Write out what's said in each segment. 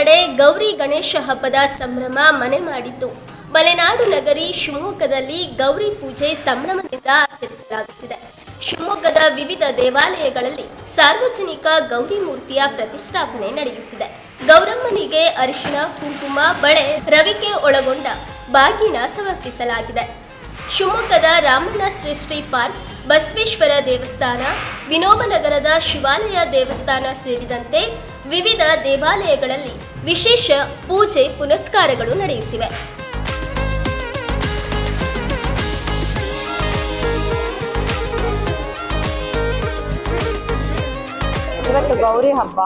ಕಡೆ ಗೌರಿ ಗಣೇಶ ಹಬ್ಬದ ಸಂಭ್ರಮ ಮನೆ ಮಾಡಿದ್ದು. ಮಲೆನಾಡು ನಗರಿ ಶಿವಮೊಗ್ಗದಲ್ಲಿ ಗೌರಿ ಪೂಜೆ ಸಂಭ್ರಮದಿಂದ ಆಚರಿಸಲಾಗುತ್ತಿದೆ. ಶಿವಮೊಗ್ಗದ ವಿವಿಧ ದೇವಾಲಯಗಳಲ್ಲಿ ಸಾರ್ವಜನಿಕ ಗೌರಿ ಮೂರ್ತಿಯ ಪ್ರತಿಷ್ಠಾಪನೆ ನಡೆಯುತ್ತಿದೆ. ಗೌರಮ್ಮನಿಗೆ ಅರಿಶಿಣ, ಕುಂಕುಮ, ಬಳೆ, ರವಿಕೆ ಒಳಗೊಂಡ ಬಾಗಿನ ಸಮರ್ಪಿಸಲಾಗಿದೆ. ಶಿವಮೊಗ್ಗದ ರಾಮಣ್ಣ ಸೃಷ್ಟಿ ಪಾರ್ಕ್, ಬಸವೇಶ್ವರ ದೇವಸ್ಥಾನ, ವಿನೋಬನಗರದ ಶಿವಾಲಯ ದೇವಸ್ಥಾನ ಸೇರಿದಂತೆ ವಿವಿಧ ದೇವಾಲಯಗಳಲ್ಲಿ ವಿಶೇಷ ಪೂಜೆ ಪುನಸ್ಕಾರಗಳು ನಡೆಯುತ್ತಿವೆ. ಇವತ್ತು ಗೌರಿ ಹಬ್ಬ.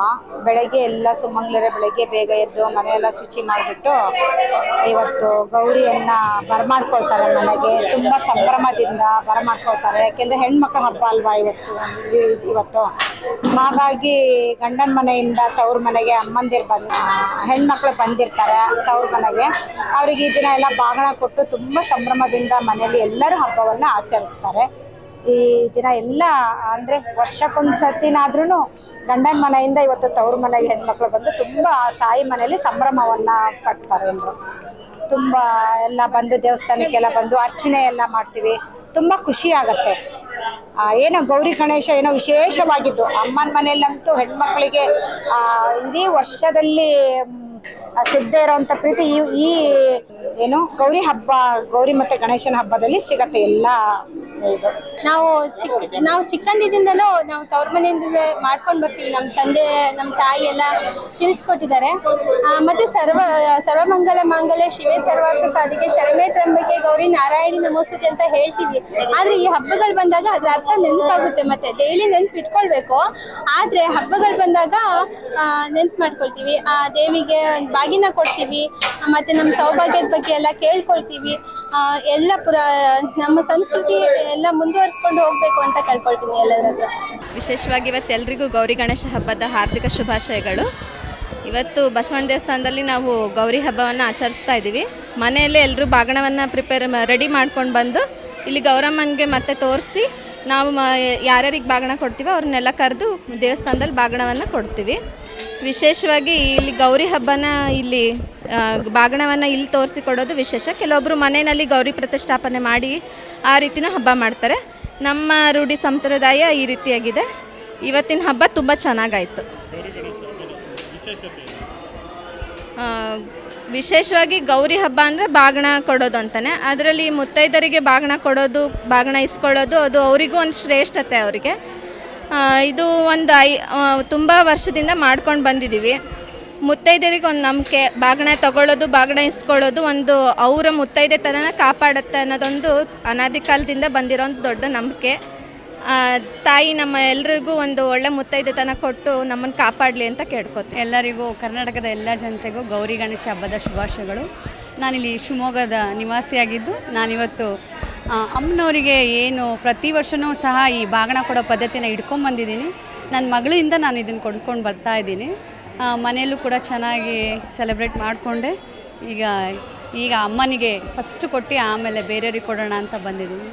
ಬೆಳಗ್ಗೆ ಎಲ್ಲ ಸುಮಂಗ್ಲರೇ ಬೆಳಗ್ಗೆ ಬೇಗ ಎದ್ದು ಮನೆಯೆಲ್ಲ ಶುಚಿ ಮಾಡಿಬಿಟ್ಟು ಇವತ್ತು ಗೌರಿಯನ್ನ ಬರಮಾಡ್ಕೊಳ್ತಾರೆ. ಮನೆಗೆ ತುಂಬ ಸಂಭ್ರಮದಿಂದ ಬರಮಾಡ್ಕೊಳ್ತಾರೆ. ಯಾಕೆಂದರೆ ಹೆಣ್ಮಕ್ಳ ಹಬ್ಬ ಅಲ್ವಾ ಇವತ್ತು. ಹಾಗಾಗಿ ಗಂಡನ ಮನೆಯಿಂದ ತವ್ರ ಮನೆಗೆ ಅಮ್ಮಂದಿರು ಹೆಣ್ಮಕ್ಳು ಬಂದಿರ್ತಾರೆ ತವ್ರ ಮನೆಗೆ. ಅವ್ರಿಗೆ ಈ ದಿನ ಎಲ್ಲ ಬಾಗಿನ ಕೊಟ್ಟು ತುಂಬ ಸಂಭ್ರಮದಿಂದ ಮನೆಯಲ್ಲಿ ಎಲ್ಲರೂ ಹಬ್ಬವನ್ನು ಆಚರಿಸ್ತಾರೆ. ಈ ದಿನ ಎಲ್ಲ ಅಂದರೆ ವರ್ಷಕ್ಕೊಂದು ಸರ್ತಿನಾದ್ರೂ ಗಂಡನ ಮನೆಯಿಂದ ಇವತ್ತು ತವ್ರ ಮನೆಗೆ ಹೆಣ್ಮಕ್ಳು ಬಂದು ತುಂಬ ತಾಯಿ ಮನೆಯಲ್ಲಿ ಸಂಭ್ರಮವನ್ನು ಪಡ್ತಾರೆ. ಎಲ್ಲರೂ ತುಂಬ ಎಲ್ಲ ಬಂದು ದೇವಸ್ಥಾನಕ್ಕೆಲ್ಲ ಬಂದು ಅರ್ಚನೆ ಎಲ್ಲ ಮಾಡ್ತೀವಿ. ತುಂಬ ಖುಷಿ ಆಗುತ್ತೆ. ಏನೋ ಗೌರಿ ಗಣೇಶ ಏನೋ ವಿಶೇಷವಾಗಿದ್ದು ಅಮ್ಮನ ಮನೆಯಲ್ಲಂತೂ ಹೆಣ್ಮಕ್ಳಿಗೆ ಇಡೀ ವರ್ಷದಲ್ಲಿ ಸಿಗದೆ ಇರೋವಂಥ ಪ್ರೀತಿ ಈ ಏನು ಗೌರಿ ಹಬ್ಬ, ಗೌರಿ ಮತ್ತು ಗಣೇಶನ ಹಬ್ಬದಲ್ಲಿ ಸಿಗತ್ತೆ. ಎಲ್ಲ ಇದು ನಾವು ಚಿಕ್ಕಂದಿನಿಂದಲೂ ನಾವು ತವ್ರ ಮನೆಯಿಂದ ಮಾಡ್ಕೊಂಡು ಬರ್ತೀವಿ. ನಮ್ಮ ತಂದೆ ನಮ್ಮ ತಾಯಿ ಎಲ್ಲ ತಿಳಿಸ್ಕೊಟ್ಟಿದ್ದಾರೆ. ಮತ್ತು ಸರ್ವಮಂಗಲ ಮಾಂಗಲ್ಯ ಶಿವೇ ಸರ್ವಾರ್ಥ ಸಾಧಿಕೆ ಶರಣ್ಯೇ ತ್ರ್ಯಂಬಕೆ ಗೌರಿ ನಾರಾಯಣಿ ನಮೋಸ್ತುತೆ ಅಂತ ಹೇಳ್ತೀವಿ. ಆದರೆ ಈ ಹಬ್ಬಗಳು ಬಂದಾಗ ಅದ್ರ ಅರ್ಥ ನೆನಪಾಗುತ್ತೆ. ಮತ್ತು ಡೈಲಿ ನೆನಪಿಟ್ಕೊಳ್ಬೇಕು. ಆದರೆ ಹಬ್ಬಗಳು ಬಂದಾಗ ನೆನಪು ಮಾಡ್ಕೊಳ್ತೀವಿ. ಆ ದೇವಿಗೆ ಒಂದು ಬಾಗಿನ ಕೊಡ್ತೀವಿ. ಮತ್ತು ನಮ್ಮ ಸೌಭಾಗ್ಯದ ಬಗ್ಗೆ ಎಲ್ಲ ಕೇಳ್ಕೊಳ್ತೀವಿ. ಎಲ್ಲ ನಮ್ಮ ಸಂಸ್ಕೃತಿ ಎಲ್ಲ ಮುಂದುವರಿಸ್ಕೊಂಡು ಹೋಗಬೇಕು ಅಂತ ಕೇಳ್ಕೊಳ್ತೀನಿ ಎಲ್ಲರ ಹತ್ರ. ವಿಶೇಷವಾಗಿ ಇವತ್ತು ಎಲ್ರಿಗೂ ಗೌರಿ ಗಣೇಶ ಹಬ್ಬದ ಹಾರ್ದಿಕ ಶುಭಾಶಯಗಳು. ಇವತ್ತು ಬಸವಣ್ಣ ದೇವಸ್ಥಾನದಲ್ಲಿ ನಾವು ಗೌರಿ ಹಬ್ಬವನ್ನು ಆಚರಿಸ್ತಾ ಇದ್ದೀವಿ. ಮನೆಯಲ್ಲೇ ಎಲ್ಲರೂ ಬಾಗಣವನ್ನು ರೆಡಿ ಮಾಡ್ಕೊಂಡು ಬಂದು ಇಲ್ಲಿ ಗೌರಮ್ಮನಿಗೆ ಮತ್ತೆ ತೋರಿಸಿ ನಾವು ಯಾರ್ಯಾರಿಗೆ ಬಾಗಣ ಕೊಡ್ತೀವೋ ಅವ್ರನ್ನೆಲ್ಲ ಕರೆದು ದೇವಸ್ಥಾನದಲ್ಲಿ ಬಾಗಣವನ್ನು ಕೊಡ್ತೀವಿ. ವಿಶೇಷವಾಗಿ ಇಲ್ಲಿ ಗೌರಿ ಹಬ್ಬನ ಇಲ್ಲಿ ಬಾಗಣವನ್ನು ಇಲ್ಲಿ ತೋರಿಸಿಕೊಡೋದು ವಿಶೇಷ. ಕೆಲವೊಬ್ಬರು ಮನೆಯಲ್ಲಿ ಗೌರಿ ಪ್ರತಿಷ್ಠಾಪನೆ ಮಾಡಿ ಆ ರೀತಿಯೂ ಹಬ್ಬ ಮಾಡ್ತಾರೆ. ನಮ್ಮ ರೂಢಿ ಸಂಪ್ರದಾಯ ಈ ರೀತಿಯಾಗಿದೆ. ಇವತ್ತಿನ ಹಬ್ಬ ತುಂಬ ಚೆನ್ನಾಗಾಯಿತು. ವಿಶೇಷವಾಗಿ ಗೌರಿ ಹಬ್ಬ ಅಂದರೆ ಬಾಗಣ ಕೊಡೋದು ಅಂತಲೇ. ಅದರಲ್ಲಿ ಮುತ್ತೈದರಿಗೆ ಬಾಗಣ ಕೊಡೋದು, ಬಾಗಣ ಇಸ್ಕೊಳ್ಳೋದು ಅದು ಅವರಿಗೂ ಒಂದು ಶ್ರೇಷ್ಠತೆ. ಅವರಿಗೆ ಇದು ಒಂದು ತುಂಬ ವರ್ಷದಿಂದ ಮಾಡ್ಕೊಂಡು ಬಂದಿದ್ದೀವಿ. ಮುತ್ತೈದರಿಗೆ ಒಂದು ನಂಬಿಕೆ, ಬಾಗಣ ತಗೊಳ್ಳೋದು, ಬಾಗಣ ಇಸ್ಕೊಳ್ಳೋದು ಒಂದು ಅವರ ಮುತ್ತೈದೆ ತನನ ಕಾಪಾಡುತ್ತೆ ಅನ್ನೋದೊಂದು ಅನಾದಿ ಕಾಲದಿಂದ ಬಂದಿರೋ ಒಂದು ದೊಡ್ಡ ನಂಬಿಕೆ. ತಾಯಿ ನಮ್ಮ ಎಲ್ರಿಗೂ ಒಂದು ಒಳ್ಳೆ ಮುತ್ತೈದೆತನ ಕೊಟ್ಟು ನಮ್ಮನ್ನು ಕಾಪಾಡಲಿ ಅಂತ ಕೇಳ್ಕೊತೀನಿ. ಎಲ್ಲರಿಗೂ ಕರ್ನಾಟಕದ ಎಲ್ಲ ಜನತೆಗೂ ಗೌರಿ ಗಣೇಶ ಹಬ್ಬದ ಶುಭಾಶಯಗಳು. ನಾನಿಲ್ಲಿ ಶಿವಮೊಗ್ಗದ ನಿವಾಸಿಯಾಗಿದ್ದು ನಾನಿವತ್ತು ಅಮ್ಮನವರಿಗೆ ಏನು ಪ್ರತಿ ವರ್ಷವೂ ಸಹ ಈ ಬಾಗಣ ಕೊಡೋ ಪದ್ಧತಿನ ಹಿಡ್ಕೊಂಬಂದಿದ್ದೀನಿ. ನನ್ನ ಮಗಳಿಂದ ನಾನು ಇದನ್ನು ಕೊಡ್ಕೊಂಡು ಬರ್ತಾಯಿದ್ದೀನಿ. ಮನೆಯಲ್ಲೂ ಕೂಡ ಚೆನ್ನಾಗಿ ಸೆಲೆಬ್ರೇಟ್ ಮಾಡಿಕೊಂಡೆ. ಈಗ ಅಮ್ಮನಿಗೆ ಫಸ್ಟ್ ಕೊಟ್ಟು ಆಮೇಲೆ ಬೇರೆಯವ್ರಿಗೆ ಕೊಡೋಣ ಅಂತ ಬಂದಿದ್ದೀನಿ.